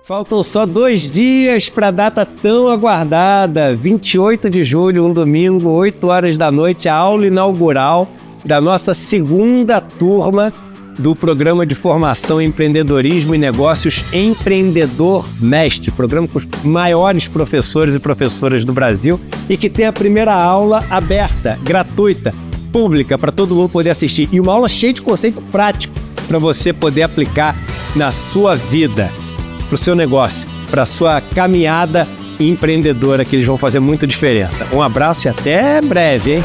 Faltam só 2 dias para a data tão aguardada, 28 de julho, um domingo, 8 horas da noite, a aula inaugural da nossa segunda turma do Programa de Formação em Empreendedorismo e Negócios Empreendedor Mestre, programa com os maiores professores e professoras do Brasil e que tem a primeira aula aberta, gratuita, pública, para todo mundo poder assistir. E uma aula cheia de conceito prático para você poder aplicar na sua vida, para o seu negócio, para a sua caminhada empreendedora, que eles vão fazer muita diferença. Um abraço e até breve, hein?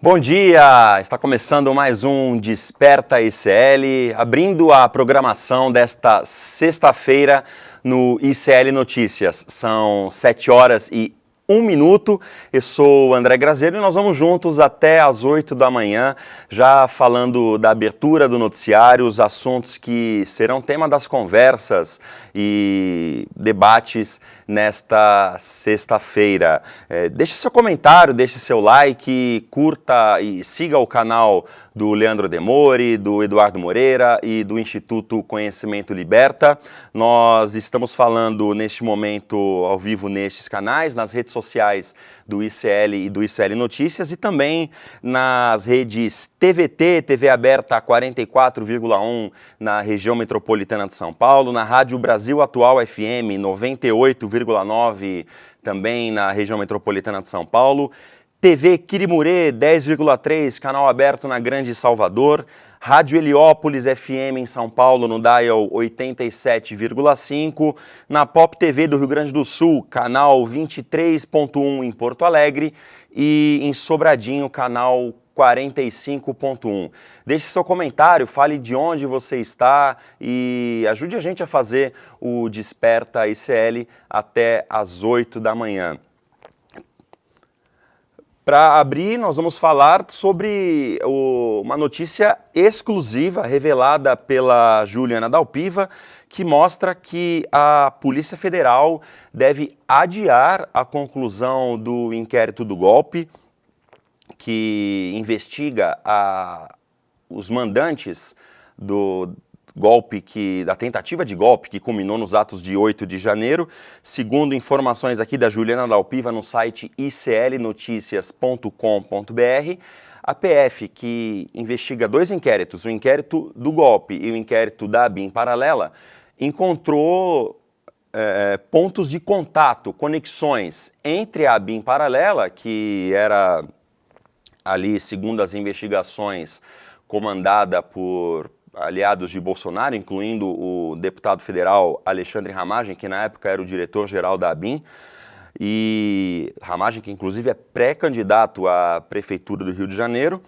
Bom dia! Está começando mais um Desperta ICL, abrindo a programação desta sexta-feira no ICL Notícias. São 7 horas e 1 minuto, eu sou o André Grazeiro e nós vamos juntos até às 8 da manhã, já falando da abertura do noticiário, os assuntos que serão tema das conversas e debates nesta sexta-feira. Deixe seu comentário, deixe seu like, curta e siga o canal do Leandro Demore, do Eduardo Moreira e do Instituto Conhecimento Liberta. Nós estamos falando neste momento ao vivo nestes canais, nas redes sociais do ICL e do ICL Notícias e também nas redes TVT, TV aberta 44,1 na região metropolitana de São Paulo, na Rádio Brasil Atual FM 98,9 também na região metropolitana de São Paulo, TV Quirimurê 10,3, canal aberto na Grande Salvador, Rádio Heliópolis FM em São Paulo no dial 87,5, na Pop TV do Rio Grande do Sul, canal 23.1 em Porto Alegre e em Sobradinho, canal 45.1. Deixe seu comentário, fale de onde você está e ajude a gente a fazer o Desperta ICL até às 8 da manhã. Para abrir, nós vamos falar sobre uma notícia exclusiva revelada pela Juliana Dalpiva, que mostra que a Polícia Federal deve adiar a conclusão do inquérito do golpe, que investiga os mandantes do golpe da tentativa de golpe que culminou nos atos de 8 de janeiro. Segundo informações aqui da Juliana Dalpiva no site iclnoticias.com.br, a PF, que investiga 2 inquéritos, o inquérito do golpe e o inquérito da ABIN paralela, encontrou pontos de contato, conexões entre a ABIN paralela, que era ali, segundo as investigações, comandada por aliados de Bolsonaro, incluindo o deputado federal Alexandre Ramagem, que na época era o diretor-geral da ABIN, e Ramagem, que inclusive é pré-candidato à prefeitura do Rio de Janeiro.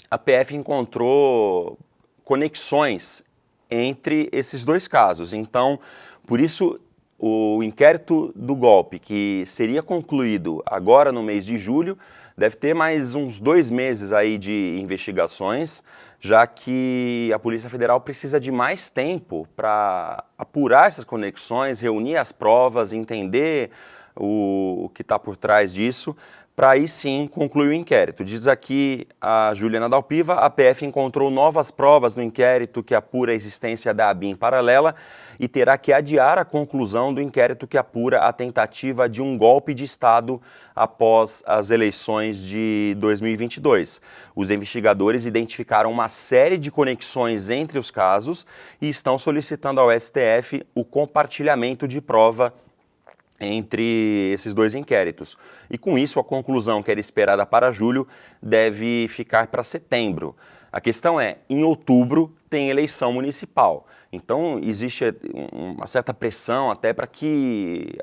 A PF encontrou conexões entre esses 2 casos. Então, por isso, o inquérito do golpe, que seria concluído agora no mês de julho, deve ter mais uns 2 meses aí de investigações, já que a Polícia Federal precisa de mais tempo para apurar essas conexões, reunir as provas, entender o que está por trás disso, para aí sim concluir o inquérito. Diz aqui a Juliana Dalpiva, a PF encontrou novas provas no inquérito que apura a existência da ABIN paralela e terá que adiar a conclusão do inquérito que apura a tentativa de um golpe de Estado após as eleições de 2022. Os investigadores identificaram uma série de conexões entre os casos e estão solicitando ao STF o compartilhamento de prova entre esses 2 inquéritos. E com isso, a conclusão que era esperada para julho deve ficar para setembro. A questão é, em outubro tem eleição municipal. Então, existe uma certa pressão até para que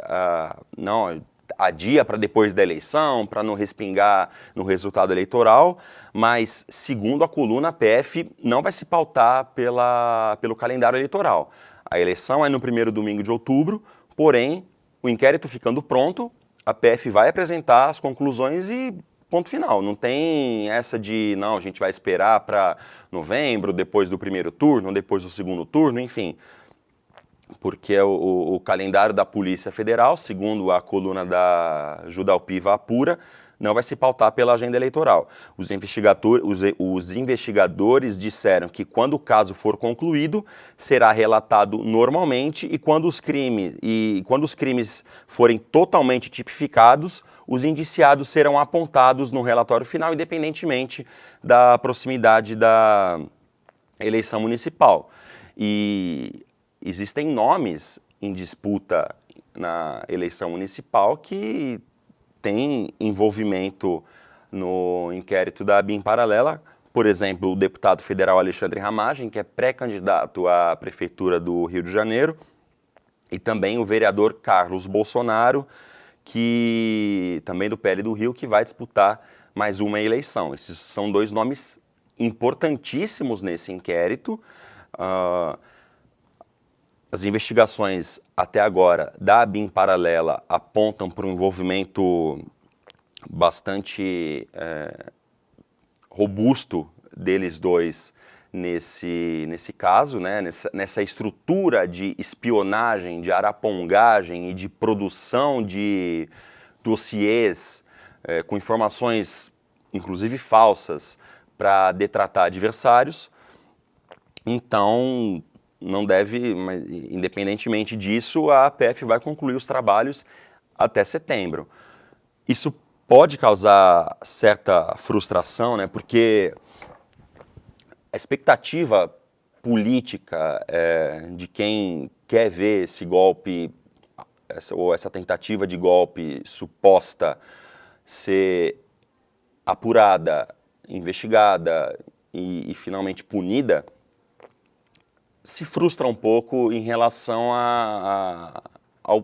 não adia para depois da eleição, para não respingar no resultado eleitoral, mas, segundo a coluna, a PF não vai se pautar pelo calendário eleitoral. A eleição é no primeiro domingo de outubro, porém, o inquérito ficando pronto, a PF vai apresentar as conclusões e ponto final. Não tem essa de, não, a gente vai esperar para novembro, depois do primeiro turno, depois do segundo turno, enfim. Porque o calendário da Polícia Federal, segundo a coluna da Ju Dalpiva apura, não vai se pautar pela agenda eleitoral. Os investigadores disseram que quando o caso for concluído, será relatado normalmente e quando os crimes forem totalmente tipificados, os indiciados serão apontados no relatório final, independentemente da proximidade da eleição municipal. E existem nomes em disputa na eleição municipal que têm envolvimento no inquérito da ABIN paralela. Por exemplo, o deputado federal Alexandre Ramagem, que é pré-candidato à prefeitura do Rio de Janeiro, e também o vereador Carlos Bolsonaro, que também do PL do Rio, que vai disputar mais uma eleição. Esses são dois nomes importantíssimos nesse inquérito. As investigações até agora da ABIN paralela apontam para um envolvimento bastante robusto deles dois nesse caso, né? nessa estrutura de espionagem, de arapongagem e de produção de dossiês com informações, inclusive falsas, para detratar adversários. Então, não deve, mas, independentemente disso, a APF vai concluir os trabalhos até setembro. Isso pode causar certa frustração, né? Porque a expectativa política de quem quer ver esse golpe, ou essa tentativa de golpe suposta ser apurada, investigada e finalmente punida, se frustra um pouco em relação ao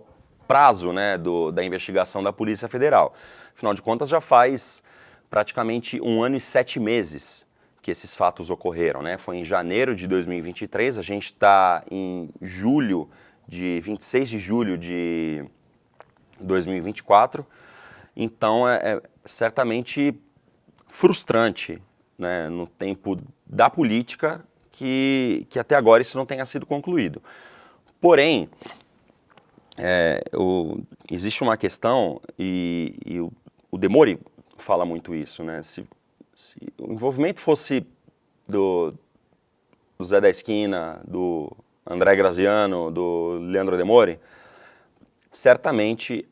prazo, né, da investigação da Polícia Federal. Afinal de contas, já faz praticamente 1 ano e 7 meses que esses fatos ocorreram, né? Foi em janeiro de 2023, a gente está em 26 de julho de 2024, então é certamente frustrante, né, no tempo da política que até agora isso não tenha sido concluído. Porém, existe uma questão, e o Demori fala muito isso, né? Se o envolvimento fosse do Zé da Esquina, do André Graziano, do Leandro Demori, certamente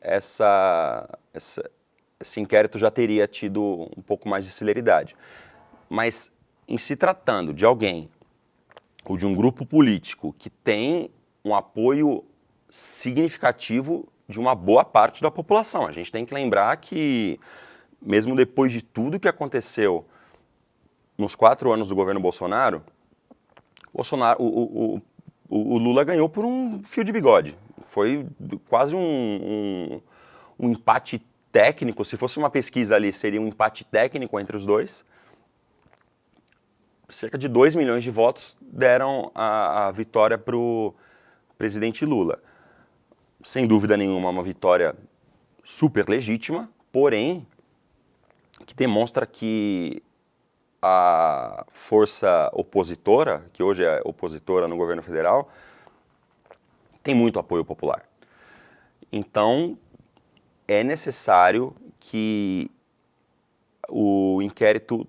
esse inquérito já teria tido um pouco mais de celeridade. Mas, em se tratando de alguém ou de um grupo político que tem um apoio significativo de uma boa parte da população. A gente tem que lembrar que, mesmo depois de tudo que aconteceu nos 4 anos do governo Bolsonaro, o Lula ganhou por um fio de bigode. Foi quase um empate técnico. Se fosse uma pesquisa ali, seria um empate técnico entre os dois. Cerca de 2 milhões de votos deram a vitória para o presidente Lula. Sem dúvida nenhuma, uma vitória super legítima, porém, que demonstra que a força opositora, que hoje é opositora no governo federal, tem muito apoio popular. Então, é necessário que o inquérito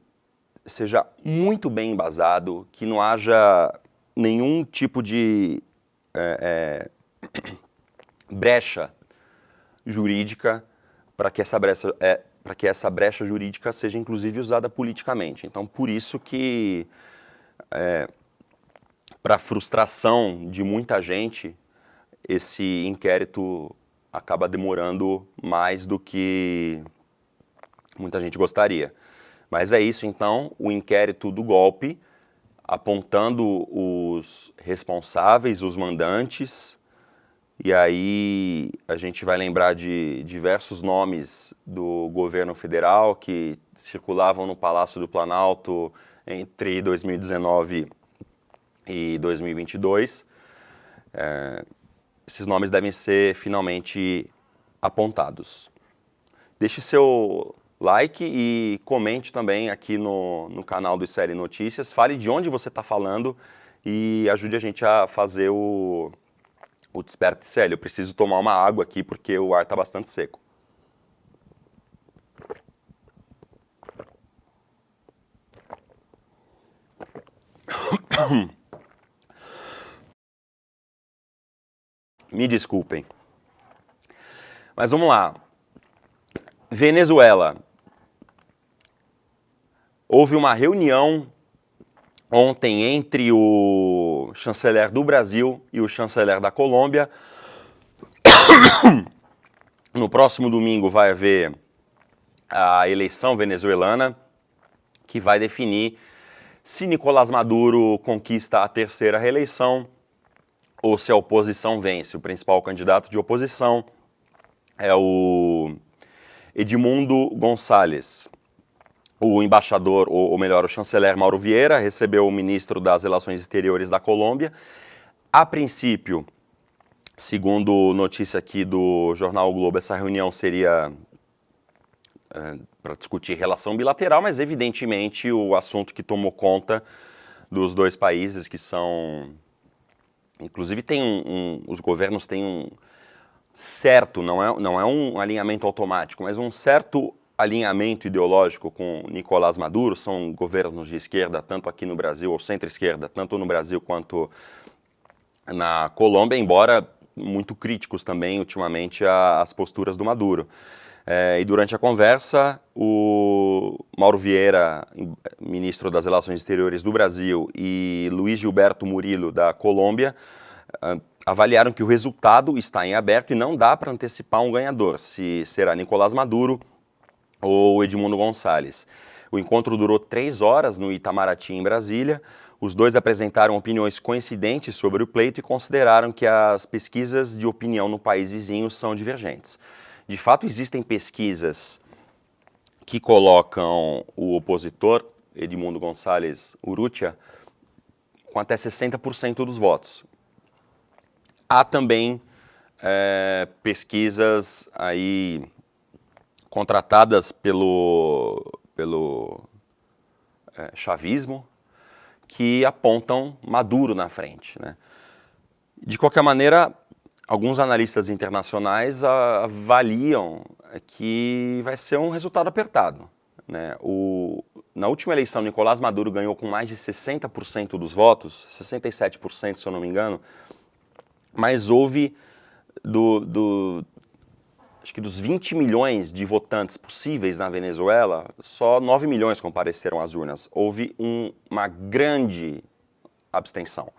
seja muito bem embasado, que não haja nenhum tipo de brecha jurídica para que essa brecha jurídica seja inclusive usada politicamente. Então, por isso que, para frustração de muita gente, esse inquérito acaba demorando mais do que muita gente gostaria. Mas é isso, então, o inquérito do golpe, apontando os responsáveis, os mandantes, e aí a gente vai lembrar de diversos nomes do governo federal que circulavam no Palácio do Planalto entre 2019 e 2022. Esses nomes devem ser finalmente apontados. Deixe seu like e comente também aqui no canal do ICL Notícias. Fale de onde você está falando e ajude a gente a fazer o Desperta ICL. Eu preciso tomar uma água aqui porque o ar está bastante seco. Me desculpem. Mas vamos lá. Venezuela. Houve uma reunião ontem entre o chanceler do Brasil e o chanceler da Colômbia. No próximo domingo vai haver a eleição venezuelana, que vai definir se Nicolás Maduro conquista a terceira reeleição ou se a oposição vence. O principal candidato de oposição é o Edmundo Gonçalves. O embaixador, ou melhor, o chanceler Mauro Vieira, recebeu o ministro das Relações Exteriores da Colômbia. A princípio, segundo notícia aqui do jornal o Globo, essa reunião seria para discutir relação bilateral, mas evidentemente o assunto que tomou conta dos dois países, que são... Inclusive os governos têm um certo, não é um alinhamento automático, mas um certo alinhamento ideológico com Nicolás Maduro. São governos de esquerda, tanto aqui no Brasil, ou centro-esquerda, tanto no Brasil quanto na Colômbia, embora muito críticos também, ultimamente, às posturas do Maduro. E durante a conversa, o Mauro Vieira, ministro das Relações Exteriores do Brasil, e Luiz Gilberto Murilo, da Colômbia, avaliaram que o resultado está em aberto e não dá para antecipar um ganhador, se será Nicolás Maduro ou Edmundo Gonçalves. O encontro durou 3 horas no Itamaraty, em Brasília. Os dois apresentaram opiniões coincidentes sobre o pleito e consideraram que as pesquisas de opinião no país vizinho são divergentes. De fato, existem pesquisas que colocam o opositor, Edmundo Gonçalves Urrutia, com até 60% dos votos. Há também pesquisas aí contratadas pelo chavismo, que apontam Maduro na frente, né? De qualquer maneira, alguns analistas internacionais avaliam que vai ser um resultado apertado, né? Na última eleição, Nicolás Maduro ganhou com mais de 60% dos votos, 67% se eu não me engano, mas houve acho que dos 20 milhões de votantes possíveis na Venezuela, só 9 milhões compareceram às urnas. Houve uma grande abstenção,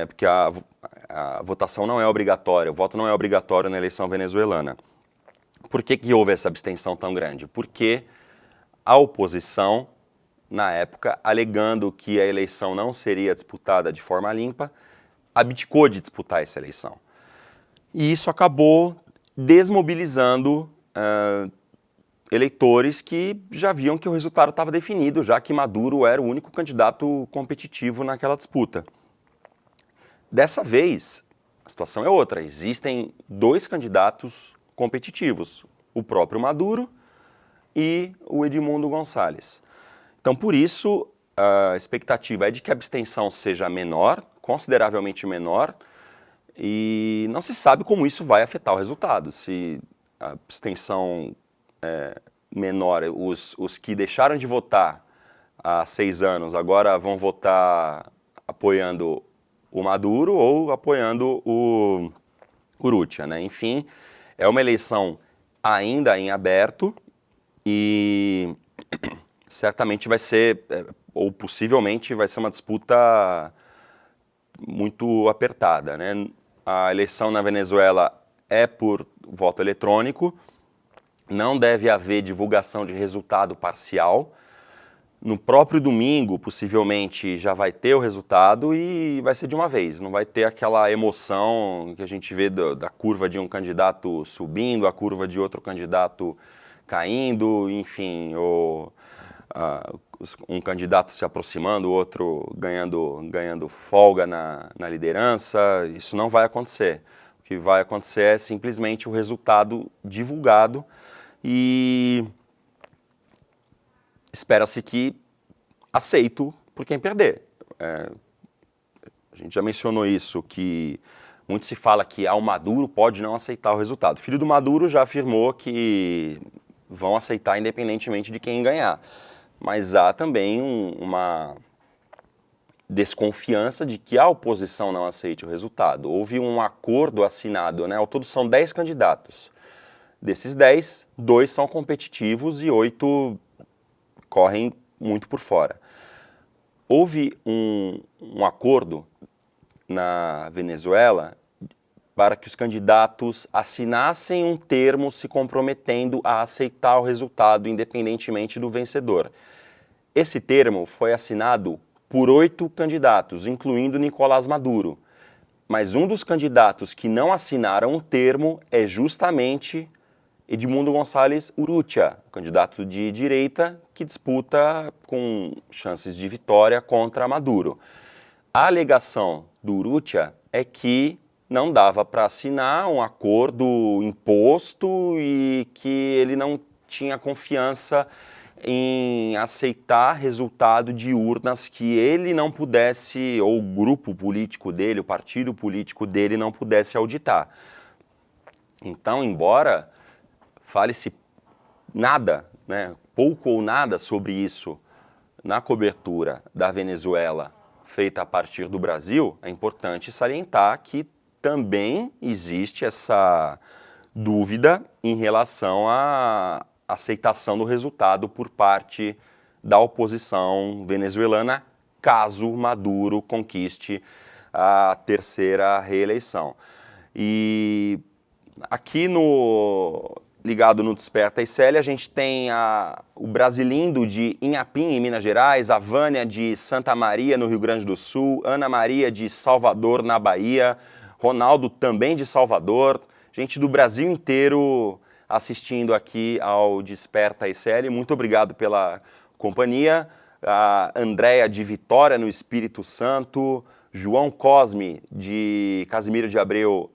porque a votação não é obrigatória, o voto não é obrigatório na eleição venezuelana. Por que houve essa abstenção tão grande? Porque a oposição, na época, alegando que a eleição não seria disputada de forma limpa, abdicou de disputar essa eleição. E isso acabou desmobilizando eleitores que já viam que o resultado estava definido, já que Maduro era o único candidato competitivo naquela disputa. Dessa vez, a situação é outra. Existem 2 candidatos competitivos, o próprio Maduro e o Edmundo Gonçalves. Então, por isso, a expectativa é de que a abstenção seja menor, consideravelmente menor, e não se sabe como isso vai afetar o resultado. Se a abstenção menor, os que deixaram de votar há 6 anos agora vão votar apoiando o Maduro ou apoiando o Urrutia, né? Enfim, é uma eleição ainda em aberto e certamente vai ser, ou possivelmente vai ser uma disputa muito apertada, né? A eleição na Venezuela é por voto eletrônico, não deve haver divulgação de resultado parcial. No próprio domingo, possivelmente, já vai ter o resultado e vai ser de uma vez. Não vai ter aquela emoção que a gente vê da curva de um candidato subindo, a curva de outro candidato caindo, enfim, ou um candidato se aproximando, o outro ganhando folga na liderança. Isso não vai acontecer. O que vai acontecer é simplesmente o resultado divulgado e espera-se que aceito por quem perder. A gente já mencionou isso, que muito se fala que o Maduro pode não aceitar o resultado. O filho do Maduro já afirmou que vão aceitar independentemente de quem ganhar. Mas há também desconfiança de que a oposição não aceite o resultado. Houve um acordo assinado, né? Ao todo são 10 candidatos. Desses 10, 2 são competitivos e 8 correm muito por fora. Houve um acordo na Venezuela para que os candidatos assinassem um termo se comprometendo a aceitar o resultado independentemente do vencedor. Esse termo foi assinado por 8 candidatos, incluindo Nicolás Maduro. Mas um dos candidatos que não assinaram o termo é justamente Edmundo Gonçalves Urrutia, candidato de direita que disputa com chances de vitória contra Maduro. A alegação do Urrutia é que não dava para assinar um acordo imposto e que ele não tinha confiança em aceitar resultado de urnas que ele não pudesse, ou o grupo político dele, o partido político dele não pudesse auditar. Então, embora fale-se nada, né, pouco ou nada sobre isso na cobertura da Venezuela feita a partir do Brasil, é importante salientar que também existe essa dúvida em relação à aceitação do resultado por parte da oposição venezuelana, caso Maduro conquiste a 3ª reeleição. E aqui ligado no Desperta ICL, a gente tem o Brasilindo de Inhapim, em Minas Gerais, a Vânia de Santa Maria, no Rio Grande do Sul, Ana Maria de Salvador, na Bahia, Ronaldo também de Salvador, gente do Brasil inteiro assistindo aqui ao Desperta ICL. Muito obrigado pela companhia. A Andréia de Vitória, no Espírito Santo, João Cosme de Casimiro de Abreu,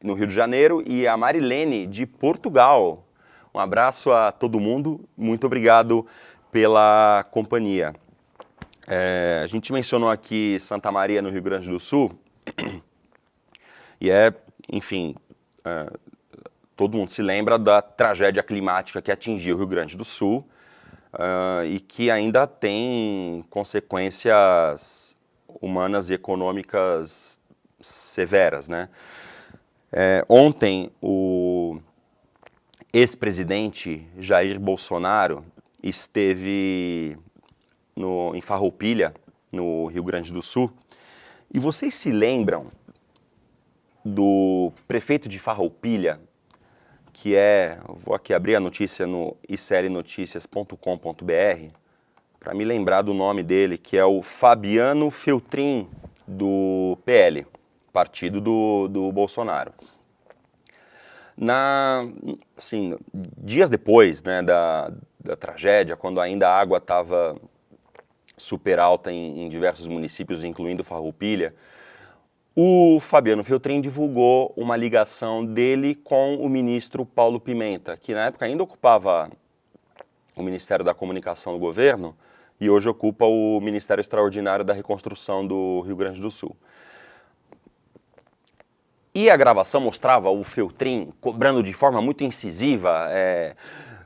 no Rio de Janeiro, e a Marilene de Portugal. Um abraço a todo mundo, muito obrigado pela companhia. A gente mencionou aqui Santa Maria, no Rio Grande do Sul, e enfim, todo mundo se lembra da tragédia climática que atingiu o Rio Grande do Sul e que ainda tem consequências humanas e econômicas severas, né? Ontem, o ex-presidente Jair Bolsonaro esteve em Farroupilha, no Rio Grande do Sul, e vocês se lembram do prefeito de Farroupilha, que vou aqui abrir a notícia no iclnoticias.com.br, para me lembrar do nome dele, que é o Fabiano Feltrin, do PL, partido do Bolsonaro. Dias depois, né, da tragédia, quando ainda a água estava super alta em diversos municípios, incluindo Farroupilha, o Fabiano Feltrin divulgou uma ligação dele com o ministro Paulo Pimenta, que na época ainda ocupava o Ministério da Comunicação do governo e hoje ocupa o Ministério Extraordinário da Reconstrução do Rio Grande do Sul. E a gravação mostrava o Feltrin cobrando de forma muito incisiva,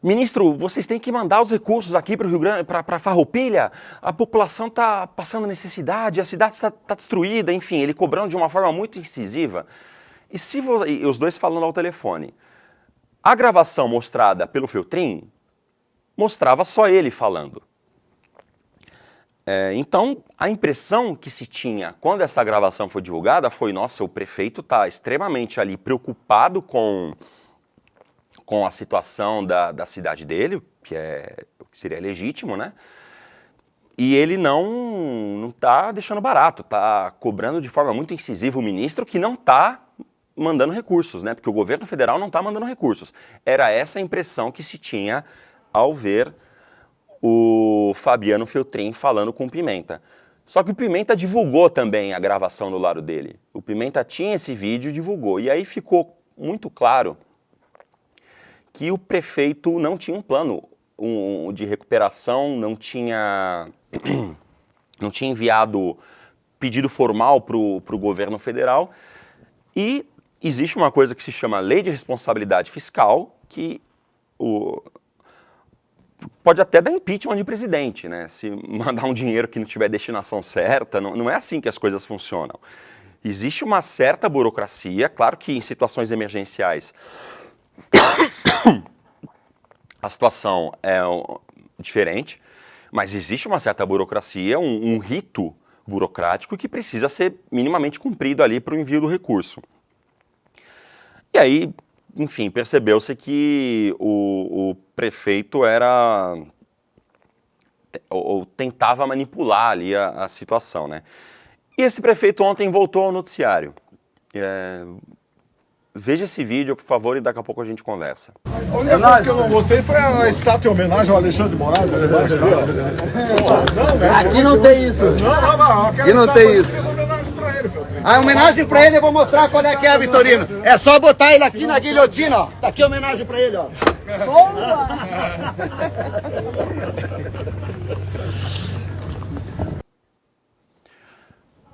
ministro, vocês têm que mandar os recursos aqui para o Rio Grande, para Farroupilha, a população está passando necessidade, a cidade está destruída, enfim, ele cobrando de uma forma muito incisiva. E os dois falando ao telefone. A gravação mostrada pelo Feltrin mostrava só ele falando. Então, a impressão que se tinha quando essa gravação foi divulgada foi, nossa, o prefeito está extremamente ali preocupado com a situação da cidade dele, o que seria legítimo, né? E ele não está deixando barato, está cobrando de forma muito incisiva o ministro que não está mandando recursos, né? Porque o governo federal não está mandando recursos. Era essa a impressão que se tinha ao ver o Fabiano Feltrin falando com o Pimenta. Só que o Pimenta divulgou também a gravação do lado dele. O Pimenta tinha esse vídeo e divulgou. E aí ficou muito claro que o prefeito não tinha um plano de recuperação, não tinha enviado pedido formal para o governo federal. E existe uma coisa que se chama Lei de Responsabilidade Fiscal, que pode até dar impeachment de presidente, né? Se mandar um dinheiro que não tiver destinação certa, não é assim que as coisas funcionam. Existe uma certa burocracia, claro que em situações emergenciais a situação é diferente, mas existe uma certa burocracia, um rito burocrático que precisa ser minimamente cumprido ali para o envio do recurso. E aí, enfim, percebeu-se que o prefeito ou tentava manipular ali a situação, né? E esse prefeito ontem voltou ao noticiário. Veja esse vídeo, por favor, e daqui a pouco a gente conversa. A única coisa que eu não gostei foi a estátua em homenagem ao Alexandre de Moraes. Aqui não tem isso. Aqui não tem isso. A homenagem pra ele eu vou mostrar qual é que é, Vitorino. É só botar ele aqui na guilhotina, ó. Tá aqui a homenagem pra ele, ó. Boa!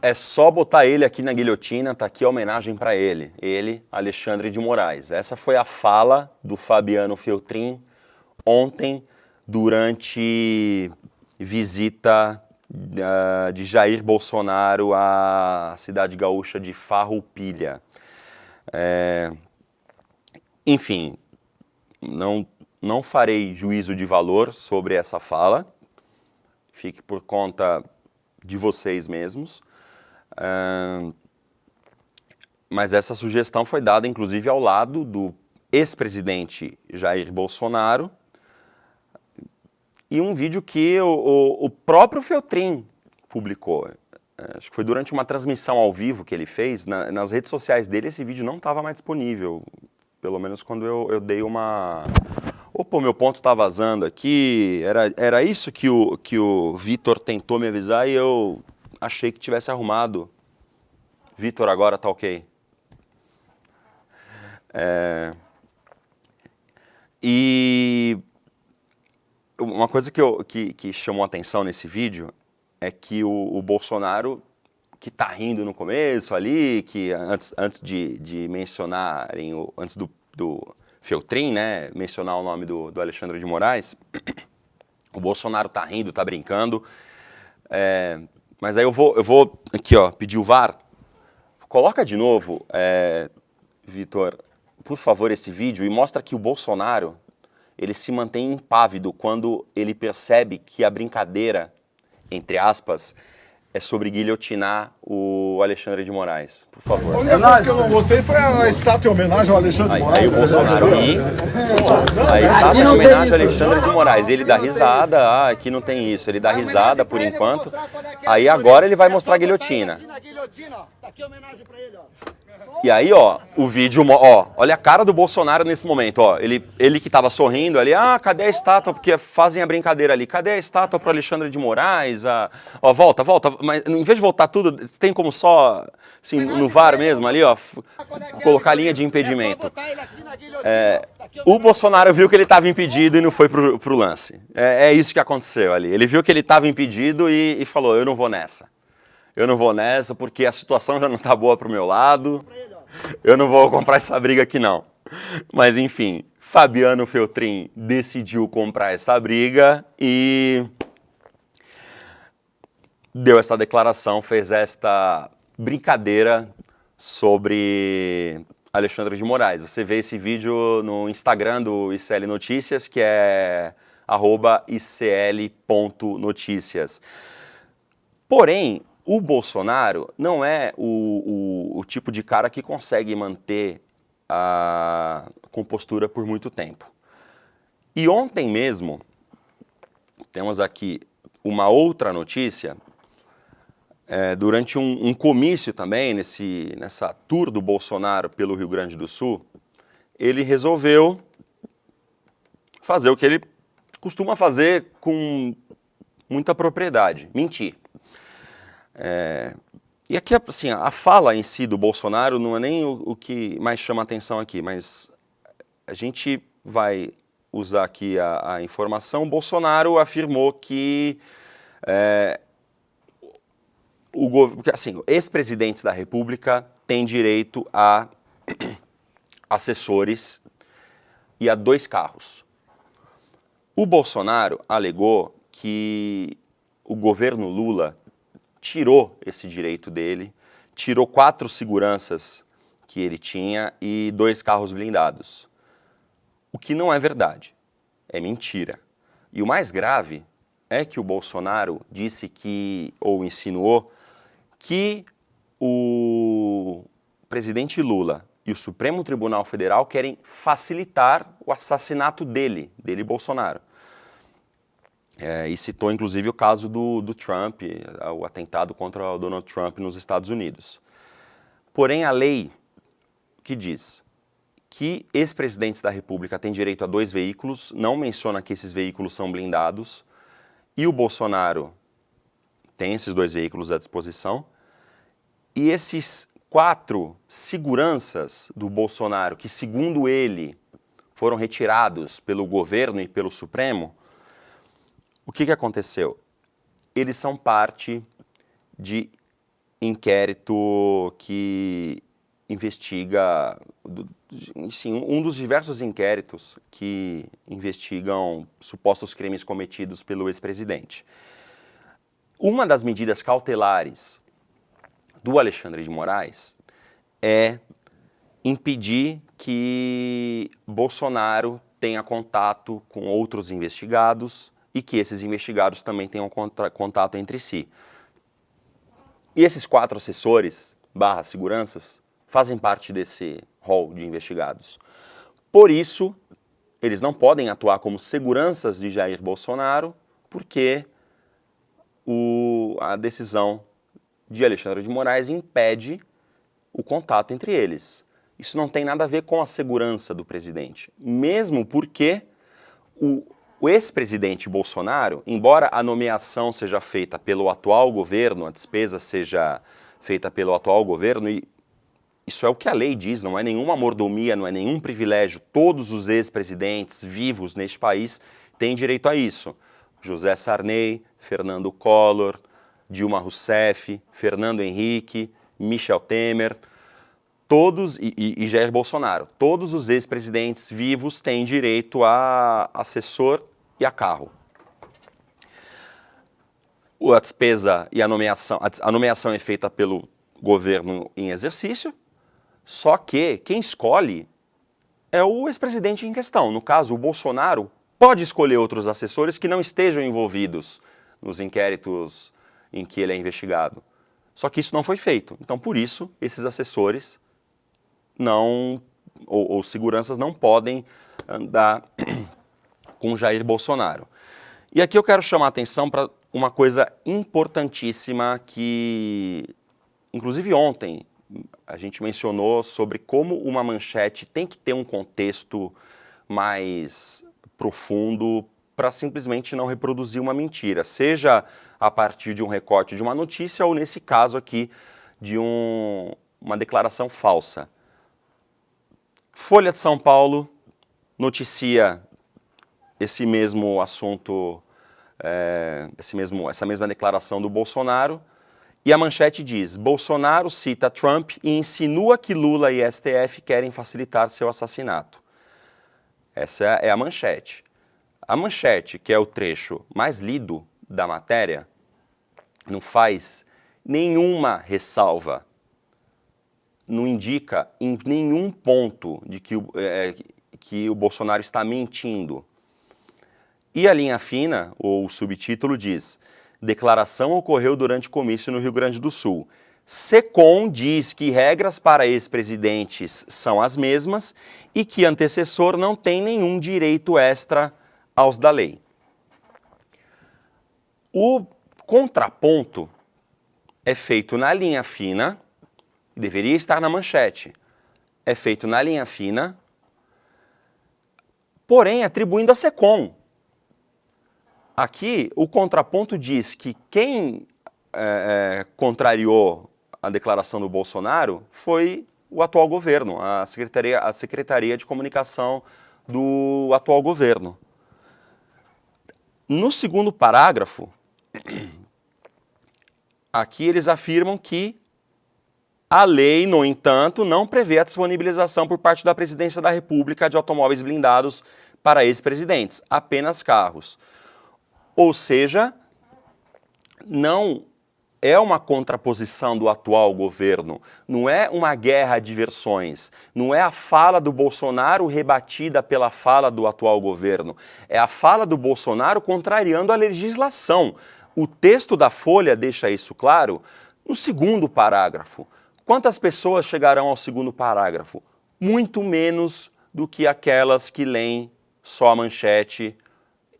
É só botar ele aqui na guilhotina, tá aqui a homenagem para ele. Ele, Alexandre de Moraes. Essa foi a fala do Fabiano Feltrin ontem, durante visita de Jair Bolsonaro à cidade gaúcha de Farroupilha. Enfim, não farei juízo de valor sobre essa fala. Fique por conta de vocês mesmos. Mas essa sugestão foi dada, inclusive, ao lado do ex-presidente Jair Bolsonaro e um vídeo que o próprio Feltrin publicou. Acho que foi durante uma transmissão ao vivo que ele fez. Nas redes sociais dele, esse vídeo não estava mais disponível. Pelo menos quando eu dei uma... Opa, meu ponto está vazando aqui. Era isso que o Vitor tentou me avisar e eu... achei que tivesse arrumado. Vitor, agora tá ok. E uma coisa que chamou a atenção nesse vídeo é que o Bolsonaro, que tá rindo no começo ali, que antes de mencionarem, antes do Feltrin, né, mencionar o nome do Alexandre de Moraes, o Bolsonaro tá rindo, tá brincando. Mas aí eu vou aqui, ó, pedir o VAR. Coloca de novo, Vitor, por favor, esse vídeo e mostra que o Bolsonaro, ele se mantém impávido quando ele percebe que a brincadeira, entre aspas, é sobre guilhotinar o Alexandre de Moraes. Por favor. A única coisa que eu não gostei foi a estátua em homenagem ao Alexandre de Moraes. Aí o Bolsonaro ri. A estátua em homenagem ao Alexandre de Moraes. Ele dá risada. Aqui não tem isso. Ele dá risada por enquanto. Aí agora ele vai mostrar a guilhotina. Tá aqui a homenagem pra ele, ó. E aí, ó, o vídeo, ó, olha a cara do Bolsonaro nesse momento, ó. Ele que tava sorrindo ali, cadê a estátua? Porque fazem a brincadeira ali. Cadê a estátua pro Alexandre de Moraes? Ó, volta. Mas em vez de voltar tudo, tem como só, assim, no VAR mesmo ali, ó, colocar a linha de impedimento. O Bolsonaro viu que ele estava impedido e não foi pro lance. É isso que aconteceu ali. Ele viu que ele estava impedido e falou, eu não vou nessa. Eu não vou nessa porque a situação já não tá boa pro meu lado. Eu não vou comprar essa briga aqui não. Mas enfim, Fabiano Feltrin decidiu comprar essa briga e deu essa declaração, fez esta brincadeira sobre Alexandre de Moraes. Você vê esse vídeo no Instagram do ICL Notícias, que é @icl.noticias. Porém, o Bolsonaro não é o tipo de cara que consegue manter a compostura por muito tempo. E ontem mesmo, temos aqui uma outra notícia, durante um comício também, nessa tour do Bolsonaro pelo Rio Grande do Sul, ele resolveu fazer o que ele costuma fazer com muita propriedade, mentir. E aqui, assim, a fala em si do Bolsonaro não é nem o que mais chama a atenção aqui, mas a gente vai usar aqui a informação. O Bolsonaro afirmou que porque, assim, ex-presidentes da República têm direito a assessores e a 2 carros. O Bolsonaro alegou que o governo Lula tirou esse direito dele, tirou 4 seguranças que ele tinha e 2 carros blindados. O que não é verdade, é mentira. E o mais grave é que o Bolsonaro disse que, ou insinuou, que o presidente Lula e o Supremo Tribunal Federal querem facilitar o assassinato dele Bolsonaro. E citou inclusive o caso do Trump, o atentado contra o Donald Trump nos Estados Unidos. Porém, a lei que diz que ex-presidentes da República têm direito a 2 veículos, não menciona que esses veículos são blindados, e o Bolsonaro tem esses 2 veículos à disposição, e esses 4 seguranças do Bolsonaro, que segundo ele foram retirados pelo governo e pelo Supremo, o que aconteceu? Eles são parte de inquérito que investiga, sim, um dos diversos inquéritos que investigam supostos crimes cometidos pelo ex-presidente. Uma das medidas cautelares do Alexandre de Moraes é impedir que Bolsonaro tenha contato com outros investigados e que esses investigados também tenham contato entre si. E esses 4 assessores, seguranças, fazem parte desse rol de investigados. Por isso, eles não podem atuar como seguranças de Jair Bolsonaro, porque a decisão de Alexandre de Moraes impede o contato entre eles. Isso não tem nada a ver com a segurança do presidente, mesmo porque o ex-presidente Bolsonaro, embora a nomeação seja feita pelo atual governo, a despesa seja feita pelo atual governo, e isso é o que a lei diz, não é nenhuma mordomia, não é nenhum privilégio. Todos os ex-presidentes vivos neste país têm direito a isso. José Sarney, Fernando Collor, Dilma Rousseff, Fernando Henrique, Michel Temer, todos, e Jair Bolsonaro, todos os ex-presidentes vivos têm direito a assessor e a carro. A despesa e a nomeação é feita pelo governo em exercício, só que quem escolhe é o ex-presidente em questão. No caso, o Bolsonaro pode escolher outros assessores que não estejam envolvidos nos inquéritos em que ele é investigado. Só que isso não foi feito. Então, por isso, esses assessores ou seguranças não podem andar com Jair Bolsonaro. E aqui eu quero chamar a atenção para uma coisa importantíssima que, inclusive ontem, a gente mencionou sobre como uma manchete tem que ter um contexto mais profundo para simplesmente não reproduzir uma mentira, seja a partir de um recorte de uma notícia ou, nesse caso aqui, de uma declaração falsa. Folha de São Paulo noticia esse mesmo assunto, essa mesma declaração do Bolsonaro, e a manchete diz: Bolsonaro cita Trump e insinua que Lula e STF querem facilitar seu assassinato. Essa é a manchete. A manchete, que é o trecho mais lido da matéria, não faz nenhuma ressalva, não indica em nenhum ponto de que o Bolsonaro está mentindo. E a linha fina, ou o subtítulo, diz: declaração ocorreu durante comício no Rio Grande do Sul. SECOM diz que regras para ex-presidentes são as mesmas e que antecessor não tem nenhum direito extra aos da lei. O contraponto é feito na linha fina, deveria estar na manchete, é feito na linha fina, porém atribuindo a SECOM. Aqui, o contraponto diz que quem contrariou a declaração do Bolsonaro foi o atual governo, a Secretaria de Comunicação do atual governo. No segundo parágrafo, aqui eles afirmam que A lei, no entanto, não prevê a disponibilização por parte da Presidência da República de automóveis blindados para ex-presidentes, apenas carros. Ou seja, não é uma contraposição do atual governo, não é uma guerra de versões, não é a fala do Bolsonaro rebatida pela fala do atual governo, é a fala do Bolsonaro contrariando a legislação. O texto da Folha deixa isso claro no segundo parágrafo. Quantas pessoas chegarão ao segundo parágrafo? Muito menos do que aquelas que leem só a manchete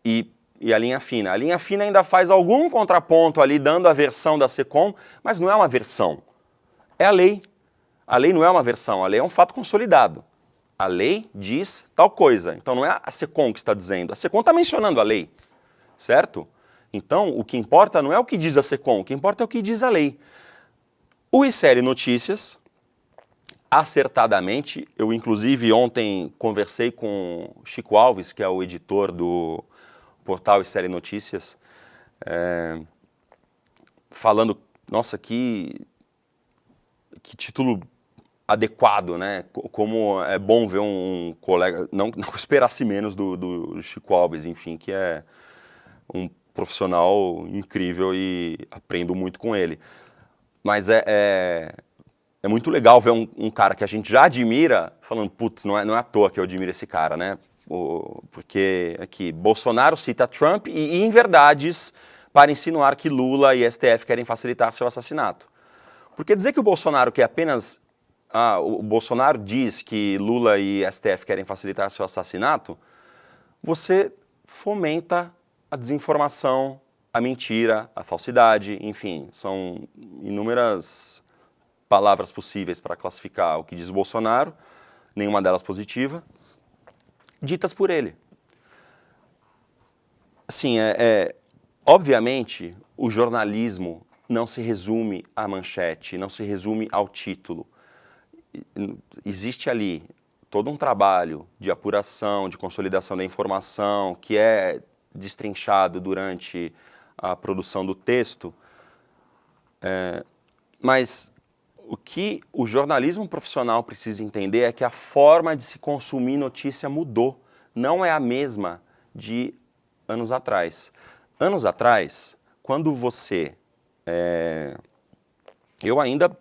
e a linha fina. A linha fina ainda faz algum contraponto ali, dando a versão da SECOM, mas não é uma versão. É a lei. A lei não é uma versão, a lei é um fato consolidado. A lei diz tal coisa. Então não é a SECOM que está dizendo. A SECOM está mencionando a lei, certo? Então o que importa não é o que diz a SECOM, o que importa é o que diz a lei. O ICL Notícias, acertadamente, eu inclusive ontem conversei com Chico Alves, que é o editor do portal ICL Notícias, falando, nossa, que título adequado, né? Como é bom ver um colega, não esperasse menos do Chico Alves, enfim, que é um profissional incrível e aprendo muito com ele. Mas é muito legal ver um cara que a gente já admira falando, putz, não é à toa que eu admiro esse cara, né? Porque aqui, Bolsonaro cita Trump e inverdades para insinuar que Lula e STF querem facilitar seu assassinato. Porque dizer que o Bolsonaro quer apenas... o Bolsonaro diz que Lula e STF querem facilitar seu assassinato, você fomenta a desinformação, a mentira, a falsidade, enfim, são inúmeras palavras possíveis para classificar o que diz Bolsonaro, nenhuma delas positiva, ditas por ele. Assim, obviamente, o jornalismo não se resume à manchete, não se resume ao título. Existe ali todo um trabalho de apuração, de consolidação da informação, que é destrinchado durante a produção do texto, mas o que o jornalismo profissional precisa entender é que a forma de se consumir notícia mudou, não é a mesma de anos atrás. Anos atrás, quando você... eu ainda,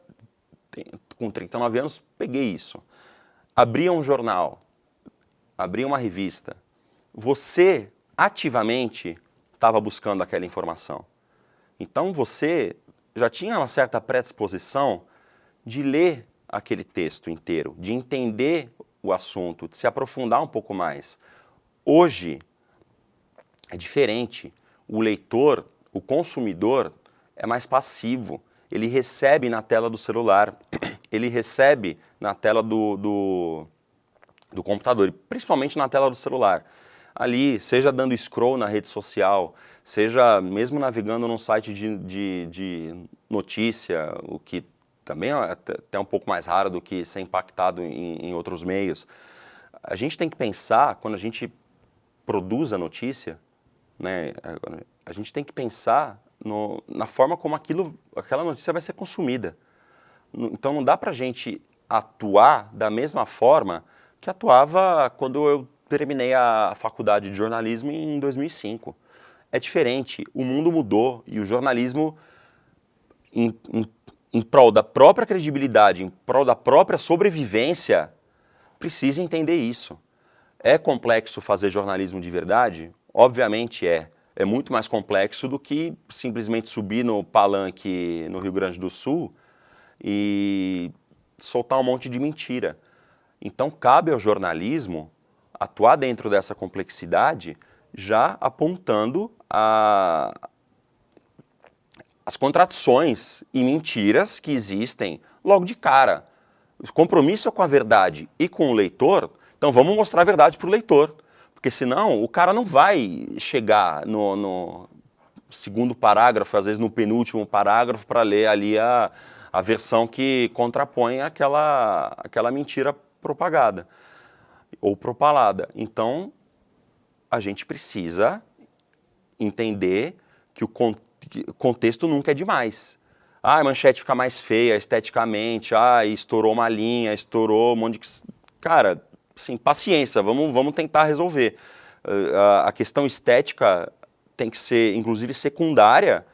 com 39 anos, peguei isso. Abria um jornal, abria uma revista, você ativamente estava buscando aquela informação. Então você já tinha uma certa predisposição de ler aquele texto inteiro, de entender o assunto, de se aprofundar um pouco mais. Hoje é diferente. O leitor, o consumidor, é mais passivo. Ele recebe na tela do celular, ele recebe na tela do computador, principalmente na tela do celular. Ali, seja dando scroll na rede social, seja mesmo navegando num site de notícia, o que também é até um pouco mais raro do que ser impactado em outros meios. A gente tem que pensar, quando a gente produz a notícia, né, a gente tem que pensar na forma como aquela notícia vai ser consumida. Então não dá para a gente atuar da mesma forma que atuava quando eu terminei a faculdade de jornalismo em 2005. É diferente, o mundo mudou e o jornalismo, em prol da própria credibilidade, em prol da própria sobrevivência, precisa entender isso. É complexo fazer jornalismo de verdade? Obviamente é. É muito mais complexo do que simplesmente subir no palanque no Rio Grande do Sul e soltar um monte de mentira. Então cabe ao jornalismo atuar dentro dessa complexidade, já apontando as contradições e mentiras que existem logo de cara. O compromisso é com a verdade e com o leitor, então vamos mostrar a verdade para o leitor. Porque senão o cara não vai chegar no segundo parágrafo, às vezes no penúltimo parágrafo, para ler ali a versão que contrapõe aquela mentira propagada ou propalada. Então, a gente precisa entender que o contexto nunca é demais. a manchete fica mais feia esteticamente, estourou uma linha, estourou um monte de... Cara, assim, paciência, vamos tentar resolver. A questão estética tem que ser, inclusive, secundária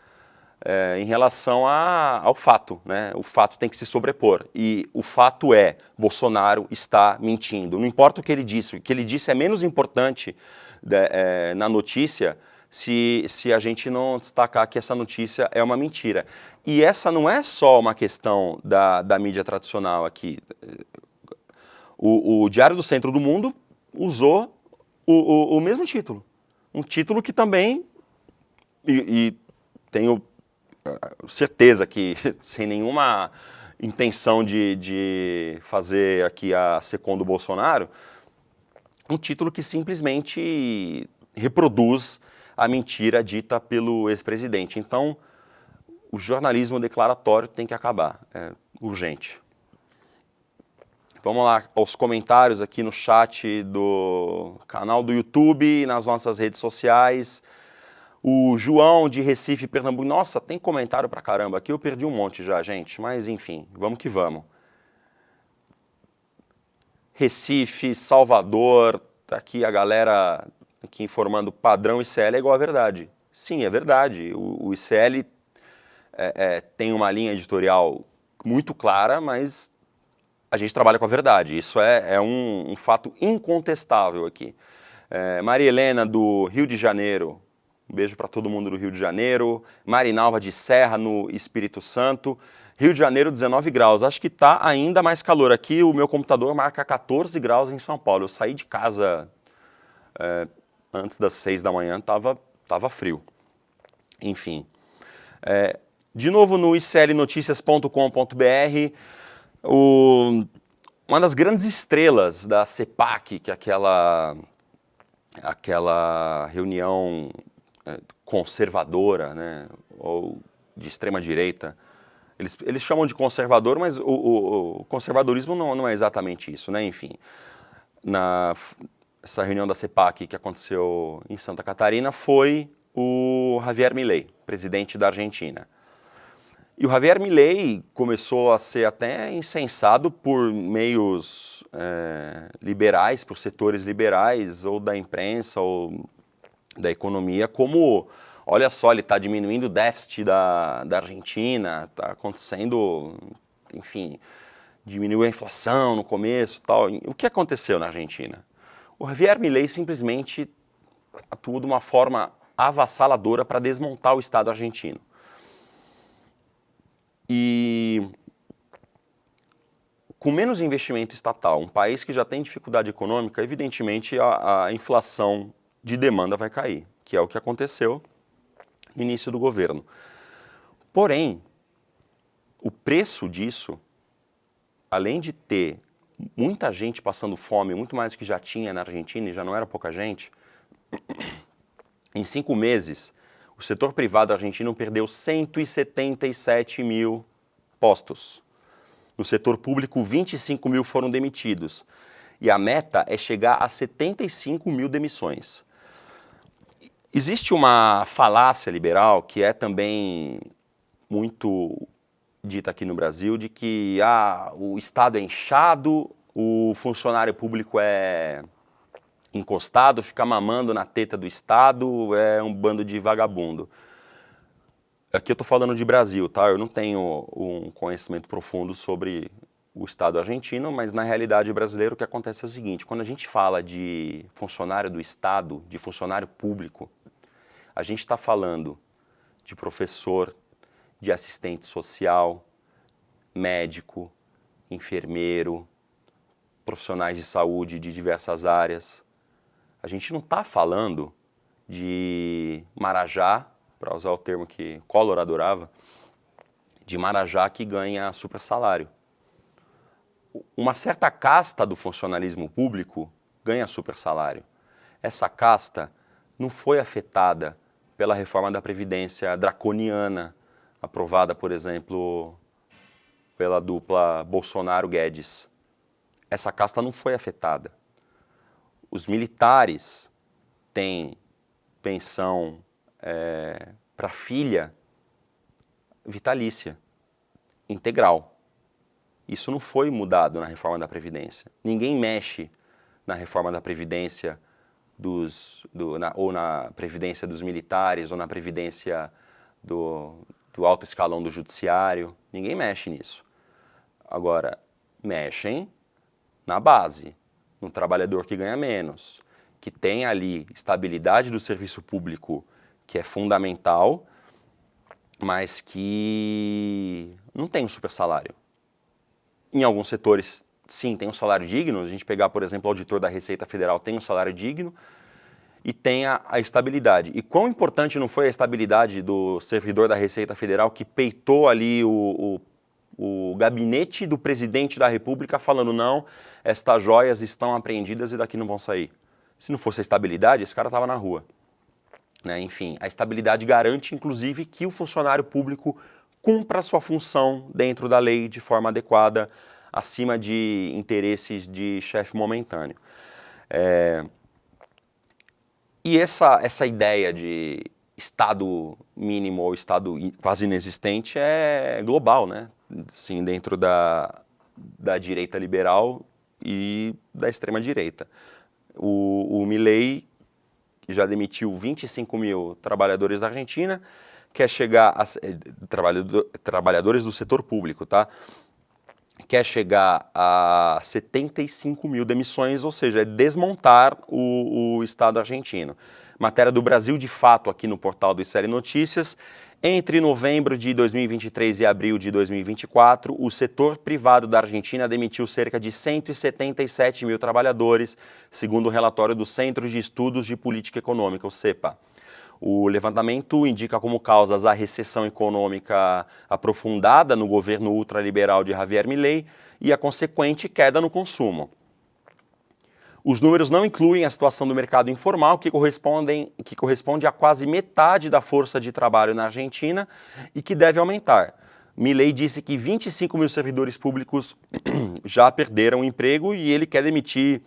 em relação ao fato, né? O fato tem que se sobrepor. E o fato é, Bolsonaro está mentindo. Não importa o que ele disse é menos importante na notícia se a gente não destacar que essa notícia é uma mentira. E essa não é só uma questão da mídia tradicional aqui. O Diário do Centro do Mundo usou o mesmo título. Um título que também, e tenho certeza que sem nenhuma intenção de fazer aqui a seconda do Bolsonaro, um título que simplesmente reproduz a mentira dita pelo ex-presidente. Então, o jornalismo declaratório tem que acabar, é urgente. Vamos lá aos comentários aqui no chat do canal do YouTube e nas nossas redes sociais. O João de Recife, Pernambuco. Nossa, tem comentário pra caramba aqui, eu perdi um monte já, gente, mas enfim, vamos que vamos. Recife, Salvador, tá aqui a galera aqui informando padrão ICL é igual à verdade. Sim, é verdade. O ICL tem uma linha editorial muito clara, mas a gente trabalha com a verdade. Isso é um fato incontestável aqui. Maria Helena, do Rio de Janeiro. Um beijo para todo mundo do Rio de Janeiro. Marinalva de Serra, no Espírito Santo. Rio de Janeiro, 19 graus. Acho que está ainda mais calor. Aqui o meu computador marca 14 graus em São Paulo. Eu saí de casa antes das 6 da manhã, tava frio. Enfim. De novo no iclnoticias.com.br, uma das grandes estrelas da CEPAC, que é aquela reunião conservadora, né, ou de extrema-direita. Eles chamam de conservador, mas o conservadorismo não é exatamente isso, né? Enfim, essa reunião da CEPAC que aconteceu em Santa Catarina foi o Javier Milei, presidente da Argentina. E o Javier Milei começou a ser até incensado por meios liberais, por setores liberais, ou da imprensa, ou da economia, como, olha só, ele está diminuindo o déficit da Argentina, está acontecendo, enfim, diminuiu a inflação no começo e tal. O que aconteceu na Argentina? O Javier Milei simplesmente atuou de uma forma avassaladora para desmontar o Estado argentino. E com menos investimento estatal, um país que já tem dificuldade econômica, evidentemente a inflação de demanda vai cair, que é o que aconteceu no início do governo. Porém, o preço disso, além de ter muita gente passando fome, muito mais do que já tinha na Argentina, e já não era pouca gente, em 5 meses, o setor privado argentino perdeu 177 mil postos. No setor público, 25 mil foram demitidos. E a meta é chegar a 75 mil demissões. Existe uma falácia liberal que é também muito dita aqui no Brasil, de que o Estado é inchado, o funcionário público é encostado, fica mamando na teta do Estado, é um bando de vagabundo. Aqui eu estou falando de Brasil, tá? Eu não tenho um conhecimento profundo sobre o Estado argentino, mas na realidade brasileira o que acontece é o seguinte: quando a gente fala de funcionário do Estado, de funcionário público, a gente está falando de professor, de assistente social, médico, enfermeiro, profissionais de saúde de diversas áreas. A gente não está falando de marajá, para usar o termo que Collor adorava, de marajá que ganha super salário. Uma certa casta do funcionalismo público ganha super salário. Essa casta não foi afetada pela reforma da Previdência draconiana, aprovada, por exemplo, pela dupla Bolsonaro-Guedes. Essa casta não foi afetada. Os militares têm pensão para filha vitalícia. integral. Isso não foi mudado na reforma da Previdência. Ninguém mexe na reforma da Previdência ou na Previdência dos militares, ou na Previdência do alto escalão do judiciário. Ninguém mexe nisso. Agora, mexem na base, no trabalhador que ganha menos, que tem ali estabilidade do serviço público, que é fundamental, mas que não tem um super salário. Em alguns setores, sim, tem um salário digno. A gente pegar, por exemplo, o auditor da Receita Federal tem um salário digno e tem a estabilidade. E quão importante não foi a estabilidade do servidor da Receita Federal que peitou ali o gabinete do presidente da República falando, não, estas joias estão apreendidas e daqui não vão sair. Se não fosse a estabilidade, esse cara estava na rua. Né? Enfim, a estabilidade garante, inclusive, que o funcionário público cumpra a sua função dentro da lei de forma adequada, acima de interesses de chefe momentâneo. E essa ideia de Estado mínimo ou Estado quase inexistente é global, né? Sim, dentro da direita liberal e da extrema-direita. O Milei, que já demitiu 25 mil trabalhadores da Argentina, quer chegar a trabalhadores do setor público, tá? Quer chegar a 75 mil demissões, ou seja, é desmontar o Estado argentino. Matéria do Brasil de Fato aqui no portal do Série Notícias. Entre novembro de 2023 e abril de 2024, o setor privado da Argentina demitiu cerca de 177 mil trabalhadores, segundo o relatório do Centro de Estudos de Política Econômica, o CEPA. O levantamento indica como causas a recessão econômica aprofundada no governo ultraliberal de Javier Milei e a consequente queda no consumo. Os números não incluem a situação do mercado informal, que corresponde a quase metade da força de trabalho na Argentina e que deve aumentar. Milei disse que 25 mil servidores públicos já perderam o emprego e ele quer demitir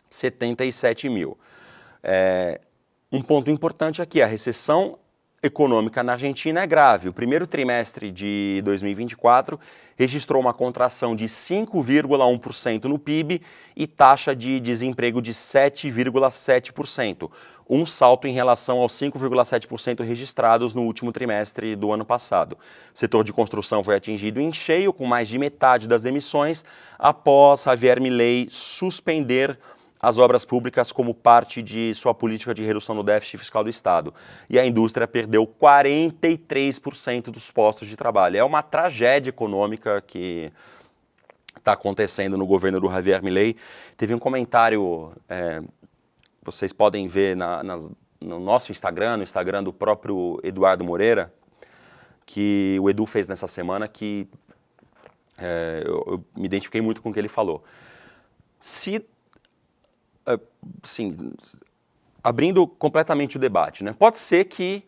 77 mil. Um ponto importante aqui, a recessão econômica na Argentina é grave. O primeiro trimestre de 2024 registrou uma contração de 5,1% no PIB e taxa de desemprego de 7,7%, um salto em relação aos 5,7% registrados no último trimestre do ano passado. O setor de construção foi atingido em cheio, com mais de metade das demissões, após Javier Milei suspender as obras públicas como parte de sua política de redução do déficit fiscal do Estado. E a indústria perdeu 43% dos postos de trabalho. É uma tragédia econômica que está acontecendo no governo do Javier Milei. Teve um comentário, vocês podem ver no nosso Instagram, no Instagram do próprio Eduardo Moreira, que o Edu fez nessa semana, que eu me identifiquei muito com o que ele falou. Abrindo completamente o debate, né? Pode ser que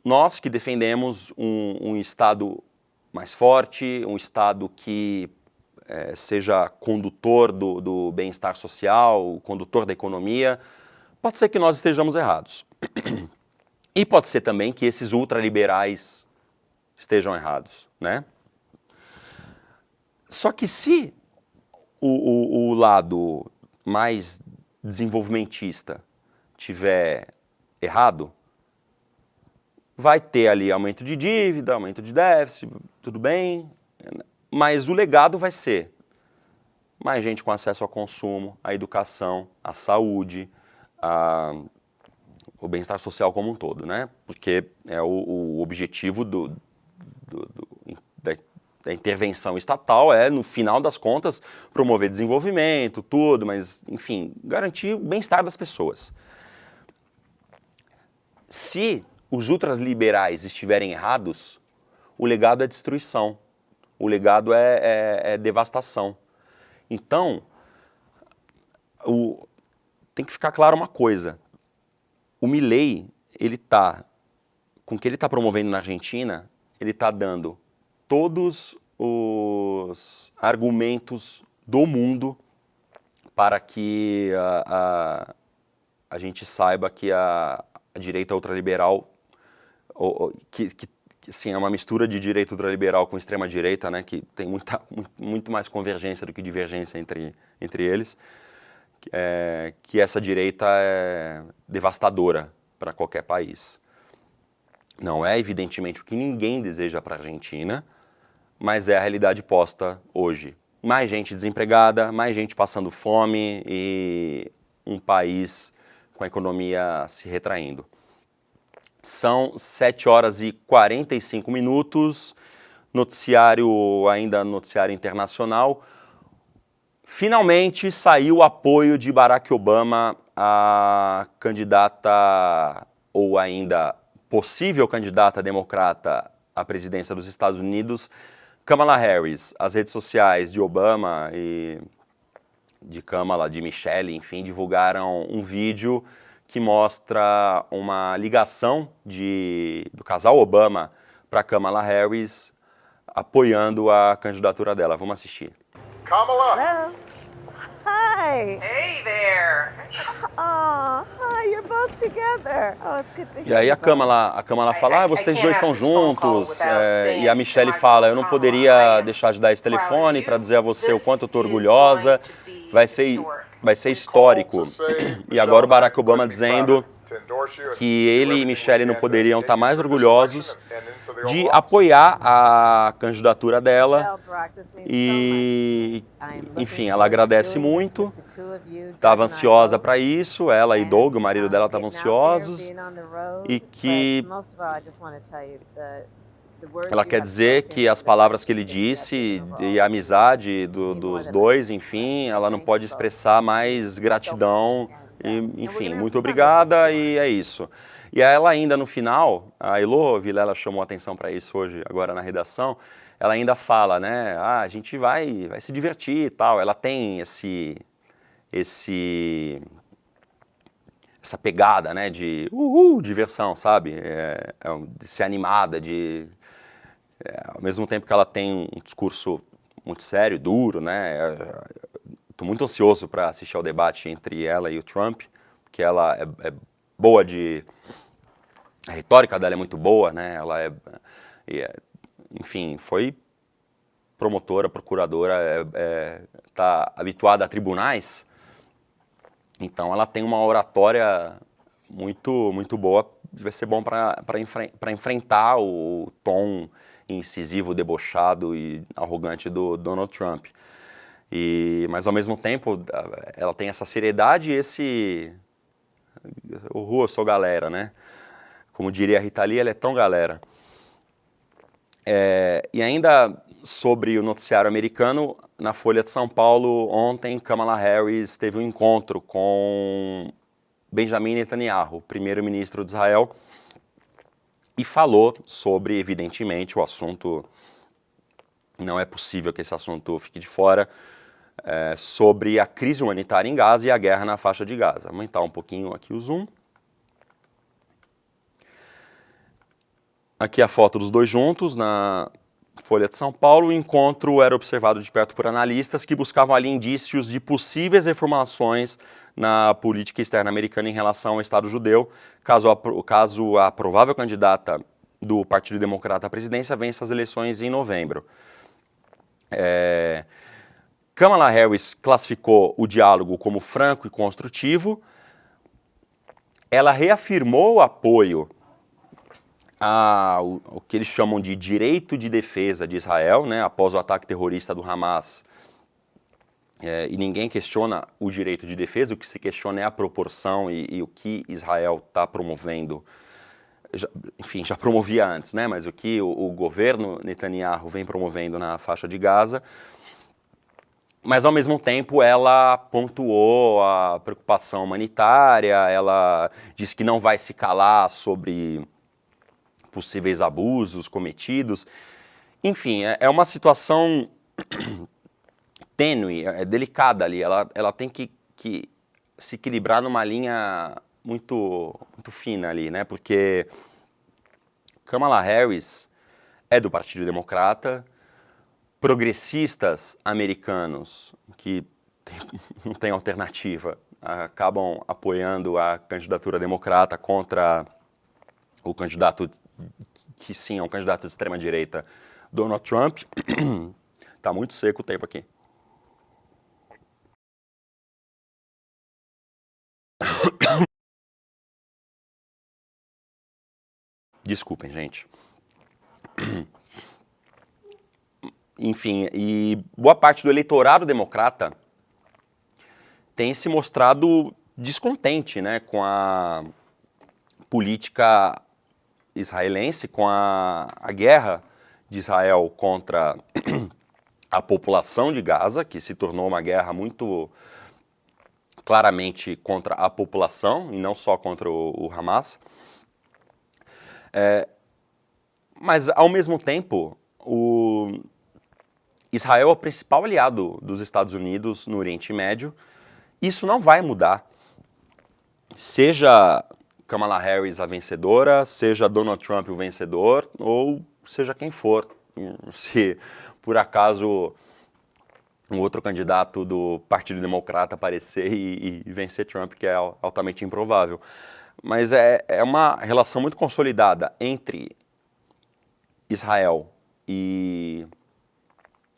nós que defendemos um Estado mais forte, um Estado que seja condutor do bem-estar social, condutor da economia, pode ser que nós estejamos errados. E pode ser também que esses ultraliberais estejam errados, né? Só que se o lado mais desenvolvimentista tiver errado, vai ter ali aumento de dívida, aumento de déficit, tudo bem, mas o legado vai ser mais gente com acesso ao consumo, à educação, à saúde, o bem-estar social como um todo, né? Porque é o objetivo da intervenção estatal no final das contas, promover desenvolvimento, tudo, mas, enfim, garantir o bem-estar das pessoas. Se os ultraliberais estiverem errados, o legado é destruição, o legado é devastação. Então, tem que ficar claro uma coisa, o Milei, com o que ele está promovendo na Argentina, ele está dando todos os argumentos do mundo para que a gente saiba que a direita ultraliberal, que que sim, é uma mistura de direita ultraliberal com extrema-direita, né, que tem muito mais convergência do que divergência entre eles, que essa direita é devastadora para qualquer país. Não é, evidentemente, o que ninguém deseja para a Argentina, mas é a realidade posta hoje. Mais gente desempregada, mais gente passando fome e um país com a economia se retraindo. São 7h45, noticiário internacional. Finalmente saiu o apoio de Barack Obama à candidata, ou ainda possível candidata democrata à presidência dos Estados Unidos, Kamala Harris. As redes sociais de Obama e de Kamala, de Michelle, enfim, divulgaram um vídeo que mostra uma ligação do casal Obama para Kamala Harris, apoiando a candidatura dela. Vamos assistir. Kamala! Hello. Hi. Hey there! Oh, hi, you're both together. Oh, it's good to hear. E aí you a both. Kamala fala, vocês dois estão juntos, e a Michelle fala, eu não poderia deixar de dar esse telefone para dizer a você o quanto eu estou orgulhosa, vai ser histórico. E agora o Barack Obama dizendo que ele e Michelle não poderiam estar mais orgulhosos de apoiar a candidatura dela e, enfim, ela agradece muito, estava ansiosa para isso, ela e Doug, o marido dela, estavam ansiosos e que ela quer dizer que as palavras que ele disse e a amizade dos dois, enfim, ela não pode expressar mais gratidão. E, enfim, muito obrigada e é isso. E ela ainda no final, a Elo Vilela chamou a atenção para isso hoje, agora na redação, ela ainda fala, né, a gente vai se divertir e tal. Ela tem essa pegada, né, de diversão, sabe? De ser animada, ao mesmo tempo que ela tem um discurso muito sério, duro, né? Estou muito ansioso para assistir ao debate entre ela e o Trump, porque ela é boa a retórica dela é muito boa, né? Ela enfim, foi promotora, procuradora, está habituada a tribunais, então ela tem uma oratória muito boa, vai ser bom para enfrentar o tom incisivo, debochado e arrogante do Donald Trump. Mas ao mesmo tempo ela tem essa seriedade e eu sou galera, né? Como diria a Rita Lee, ela é tão galera. E ainda sobre o noticiário americano, na Folha de São Paulo, ontem Kamala Harris teve um encontro com Benjamin Netanyahu, primeiro-ministro de Israel, e falou sobre, evidentemente, o assunto, não é possível que esse assunto fique de fora, sobre a crise humanitária em Gaza e a guerra na faixa de Gaza. Vou aumentar um pouquinho aqui o zoom. Aqui a foto dos dois juntos na Folha de São Paulo. O encontro era observado de perto por analistas que buscavam ali indícios de possíveis reformações na política externa americana em relação ao Estado judeu, caso a provável candidata do Partido Democrata à presidência vença as eleições em novembro. Kamala Harris classificou o diálogo como franco e construtivo. Ela reafirmou o apoio ao que eles chamam de direito de defesa de Israel, né, após o ataque terrorista do Hamas. E ninguém questiona o direito de defesa, o que se questiona é a proporção e o que Israel está promovendo. Enfim, já promovia antes, né, mas o que o governo Netanyahu vem promovendo na faixa de Gaza. Mas, ao mesmo tempo, ela pontuou a preocupação humanitária, ela disse que não vai se calar sobre possíveis abusos cometidos. Enfim, é uma situação tênue, delicada ali. Ela tem que se equilibrar numa linha muito fina ali, né? Porque Kamala Harris é do Partido Democrata, progressistas americanos que não têm alternativa acabam apoiando a candidatura democrata contra o candidato, que sim é um candidato de extrema-direita, Donald Trump. Tá muito seco o tempo aqui. Desculpem, gente. Enfim, e boa parte do eleitorado democrata tem se mostrado descontente, né, com a política israelense, com a guerra de Israel contra a população de Gaza, que se tornou uma guerra muito claramente contra a população e não só contra o Hamas. Mas, ao mesmo tempo, Israel é o principal aliado dos Estados Unidos no Oriente Médio. Isso não vai mudar. Seja Kamala Harris a vencedora, seja Donald Trump o vencedor, ou seja quem for. Se, por acaso, um outro candidato do Partido Democrata aparecer e vencer Trump, que é altamente improvável. Mas é uma relação muito consolidada entre Israel e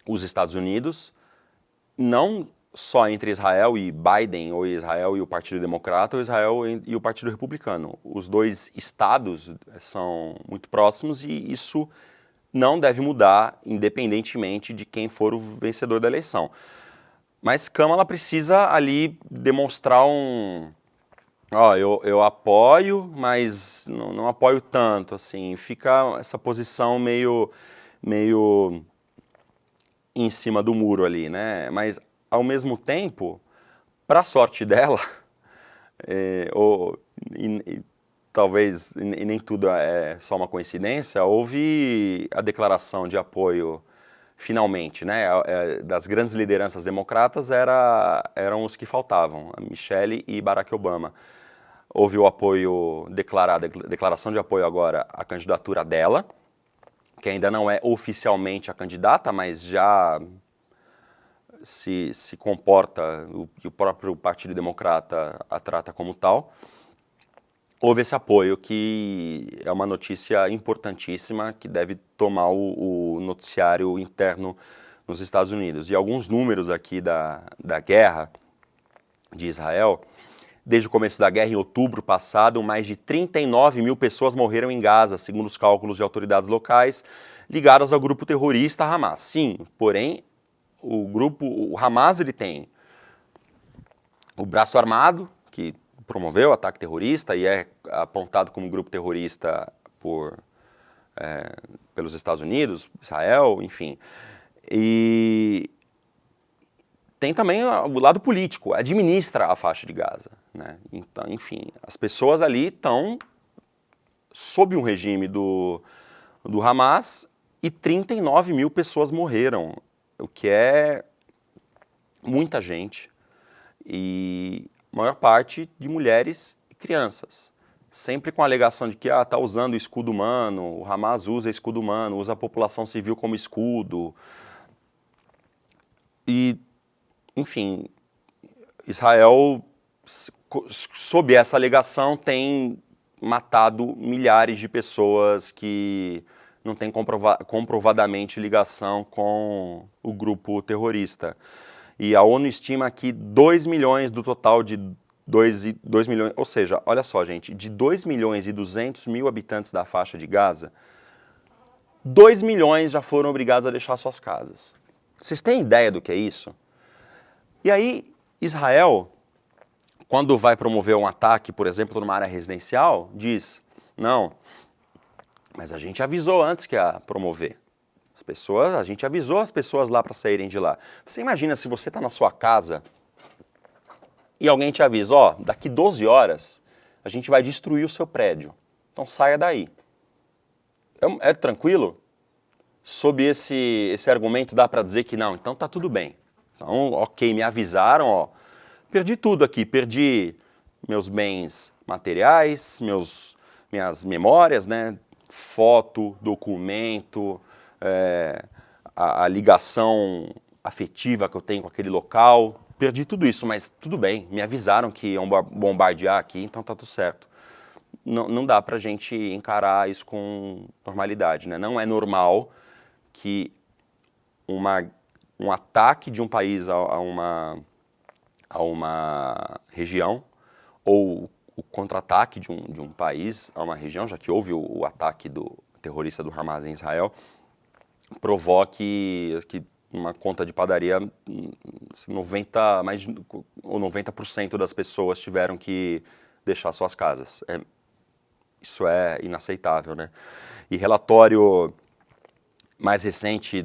os Estados Unidos, não só entre Israel e Biden, ou Israel e o Partido Democrata, ou Israel e o Partido Republicano. Os dois estados são muito próximos e isso não deve mudar, independentemente de quem for o vencedor da eleição. Mas Kamala precisa ali demonstrar eu apoio, mas não apoio tanto, assim, fica essa posição meio em cima do muro ali, né? Mas, ao mesmo tempo, para a sorte dela, talvez nem tudo é só uma coincidência, houve a declaração de apoio, finalmente, né? Das grandes lideranças democratas eram os que faltavam, a Michelle e Barack Obama. Houve o apoio declarado, declaração de apoio agora à candidatura dela, que ainda não é oficialmente a candidata, mas já se comporta, o próprio Partido Democrata a trata como tal. Houve esse apoio, que é uma notícia importantíssima, que deve tomar o noticiário interno nos Estados Unidos. E alguns números aqui da guerra de Israel. Desde o começo da guerra, em outubro passado, mais de 39 mil pessoas morreram em Gaza, segundo os cálculos de autoridades locais, ligadas ao grupo terrorista Hamas. Sim, porém, o Hamas ele tem o braço armado, que promoveu o ataque terrorista e é apontado como grupo terrorista pelos Estados Unidos, Israel, enfim. E tem também o lado político, administra a faixa de Gaza, né? Então, enfim, as pessoas ali estão sob um regime do Hamas e 39 mil pessoas morreram, o que é muita gente, e a maior parte de mulheres e crianças. Sempre com a alegação de que está usando escudo humano, o Hamas usa escudo humano, usa a população civil como escudo. E, enfim, Israel, sob essa alegação, tem matado milhares de pessoas que não têm comprovadamente ligação com o grupo terrorista. E a ONU estima que 2 milhões do total de 2 milhões, ou seja, olha só, gente, de 2 milhões e 200 mil habitantes da faixa de Gaza, 2 milhões já foram obrigados a deixar suas casas. Vocês têm ideia do que é isso? E aí, Israel, quando vai promover um ataque, por exemplo, numa área residencial, diz, não, mas a gente avisou antes que ia promover. A gente avisou as pessoas lá para saírem de lá. Você imagina se você está na sua casa e alguém te avisa, daqui 12 horas a gente vai destruir o seu prédio, então saia daí. É tranquilo? Sob esse argumento dá para dizer que não, então tá tudo bem. Então, ok, me avisaram, perdi tudo aqui, perdi meus bens materiais, minhas memórias, né? Foto, documento, a ligação afetiva que eu tenho com aquele local, perdi tudo isso, mas tudo bem, me avisaram que iam bombardear aqui, então tá tudo certo. não dá para a gente encarar isso com normalidade, né? Não é normal que um ataque de um país a uma região, ou o contra-ataque de um país a uma região, já que houve o ataque do terrorista do Hamas em Israel, provoque que uma conta de padaria, 90% das pessoas tiveram que deixar suas casas. Isso é inaceitável, né? E relatório mais recente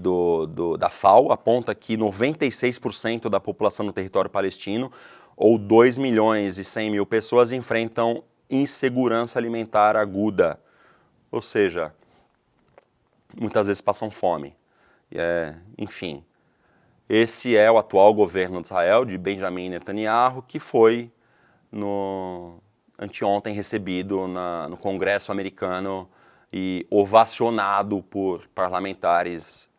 da FAO aponta que 96% da população no território palestino, ou 2.100.000 pessoas, enfrentam insegurança alimentar aguda. Ou seja, muitas vezes passam fome. Enfim, esse é o atual governo de Israel, de Benjamin Netanyahu, que foi anteontem recebido no Congresso americano e ovacionado por parlamentares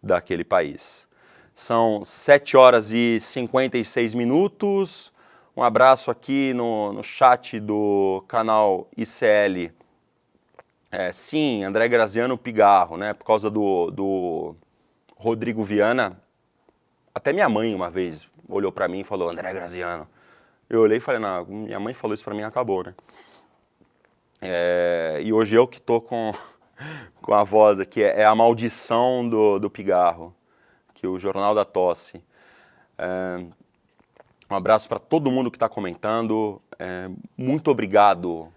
daquele país. São 7h56. Um abraço aqui no chat do canal ICL. Sim, André Graziano Pigarro, né? Por causa do Rodrigo Viana. Até minha mãe uma vez olhou para mim e falou, André Graziano. Eu olhei e falei, não, minha mãe falou isso para mim, acabou, né? E hoje eu que tô com a voz aqui, é a maldição do pigarro, que o Jornal da Tosse. Um abraço para todo mundo que está comentando, muito obrigado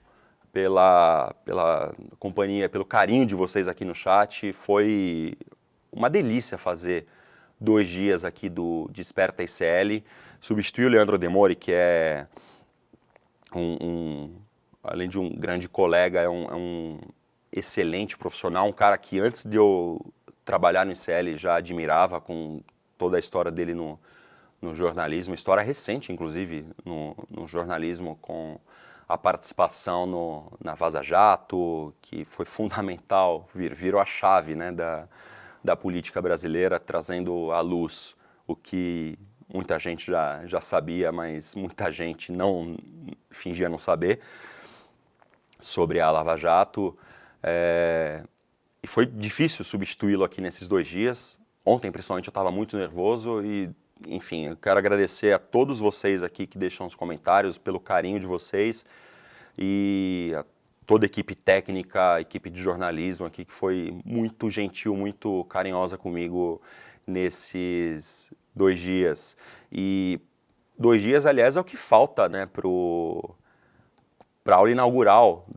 pela companhia, pelo carinho de vocês aqui no chat. Foi uma delícia fazer 2 dias aqui do Desperta ICL. Substitui o Leandro Demore, que é além de um grande colega, é um excelente profissional, um cara que antes de eu trabalhar no ICL já admirava, com toda a história dele no jornalismo, história recente, inclusive, no jornalismo, com a participação na Vaza Jato, que foi fundamental, virou a chave, né, da política brasileira, trazendo à luz o que muita gente já sabia, mas muita gente fingia não saber, sobre a Lava Jato. E foi difícil substituí-lo aqui nesses 2 dias. Ontem, principalmente, eu estava muito nervoso e, enfim, eu quero agradecer a todos vocês aqui que deixam os comentários, pelo carinho de vocês, e a toda a equipe técnica, a equipe de jornalismo aqui, que foi muito gentil, muito carinhosa comigo nesses 2 dias. E 2 dias, aliás, é o que falta, né, para a aula inaugural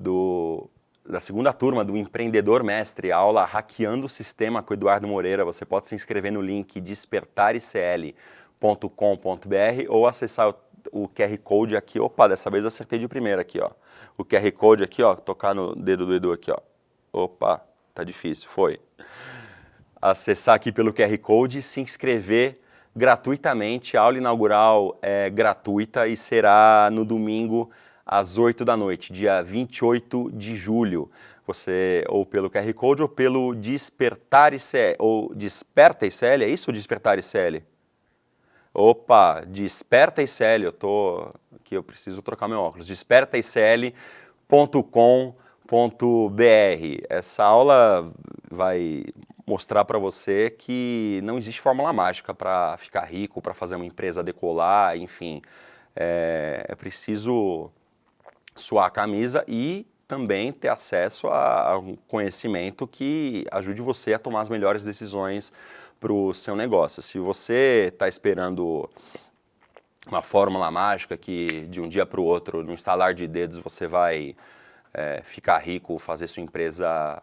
da segunda turma do Empreendedor Mestre, a aula Hackeando o Sistema com Eduardo Moreira. Você pode se inscrever no link despertaricl.com.br ou acessar o QR Code aqui. Opa, dessa vez eu acertei de primeira aqui, ó. O QR Code aqui, ó, tocar no dedo do Edu aqui, ó. Opa, tá difícil, foi. Acessar aqui pelo QR Code e se inscrever gratuitamente. A aula inaugural é gratuita e será no domingo às 8 da noite, dia 28 de julho. Você, ou pelo QR Code, ou pelo Despertar ICL, ou Desperta ICL, é isso, Despertar ICL? Opa, Desperta ICL, eu preciso trocar meu óculos, despertaicl.com.br. Essa aula vai mostrar para você que não existe fórmula mágica para ficar rico, para fazer uma empresa decolar, enfim. É preciso suar a camisa e também ter acesso a um conhecimento que ajude você a tomar as melhores decisões para o seu negócio. Se você está esperando uma fórmula mágica que de um dia para o outro, no instalar de dedos, você vai ficar rico, fazer sua empresa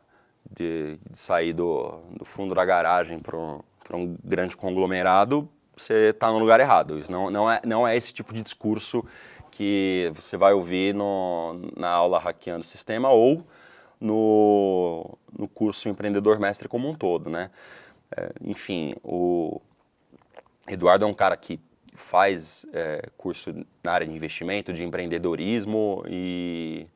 de sair do fundo da garagem para um grande conglomerado, você está no lugar errado. Isso não é esse tipo de discurso que você vai ouvir na aula Hackeando o Sistema ou no curso Empreendedor Mestre como um todo, né? Enfim, o Eduardo é um cara que faz curso na área de investimento, de empreendedorismo, e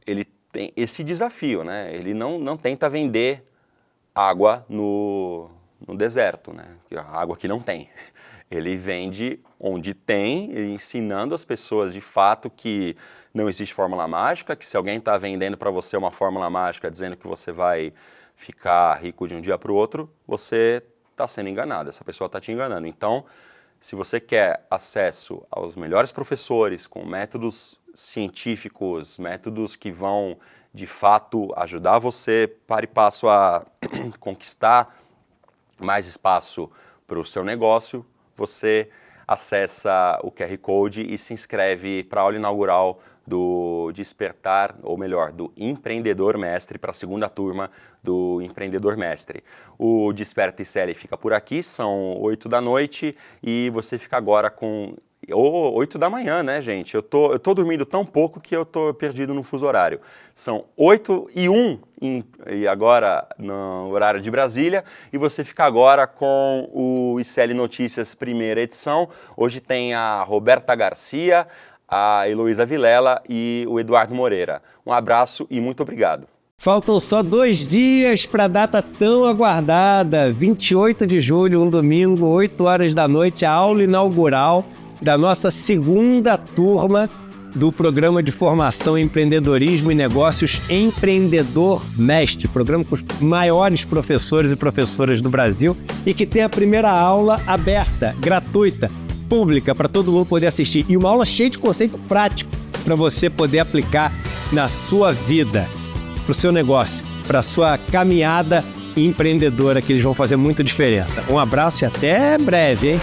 ele tem esse desafio, né? Ele não tenta vender água no no deserto, né? A água aqui não tem. Ele vende onde tem, ensinando as pessoas de fato que não existe fórmula mágica, que se alguém está vendendo para você uma fórmula mágica dizendo que você vai ficar rico de um dia para o outro, você está sendo enganado, essa pessoa está te enganando. Então, se você quer acesso aos melhores professores, com métodos científicos, métodos que vão de fato ajudar você para e passo a conquistar mais espaço para o seu negócio, você acessa o QR Code e se inscreve para a aula inaugural do Despertar, ou melhor, do Empreendedor Mestre, para a segunda turma do Empreendedor Mestre. O Desperta ICL fica por aqui, são 8 da noite e você fica agora com... Ou 8 da manhã, né, gente? Eu tô dormindo tão pouco que eu tô perdido no fuso horário. São 8h01 e agora no horário de Brasília, e você fica agora com o ICL Notícias primeira edição. Hoje tem a Roberta Garcia, a Heloísa Vilela e o Eduardo Moreira. Um abraço e muito obrigado. Faltam só 2 dias para a data tão aguardada, 28 de julho, um domingo, 8 horas da noite, a aula inaugural da nossa segunda turma do Programa de Formação em Empreendedorismo e Negócios Empreendedor Mestre, programa com os maiores professores e professoras do Brasil e que tem a primeira aula aberta, gratuita, pública, para todo mundo poder assistir. E uma aula cheia de conceito prático para você poder aplicar na sua vida, para o seu negócio, para a sua caminhada empreendedora, que eles vão fazer muita diferença. Um abraço e até breve, hein?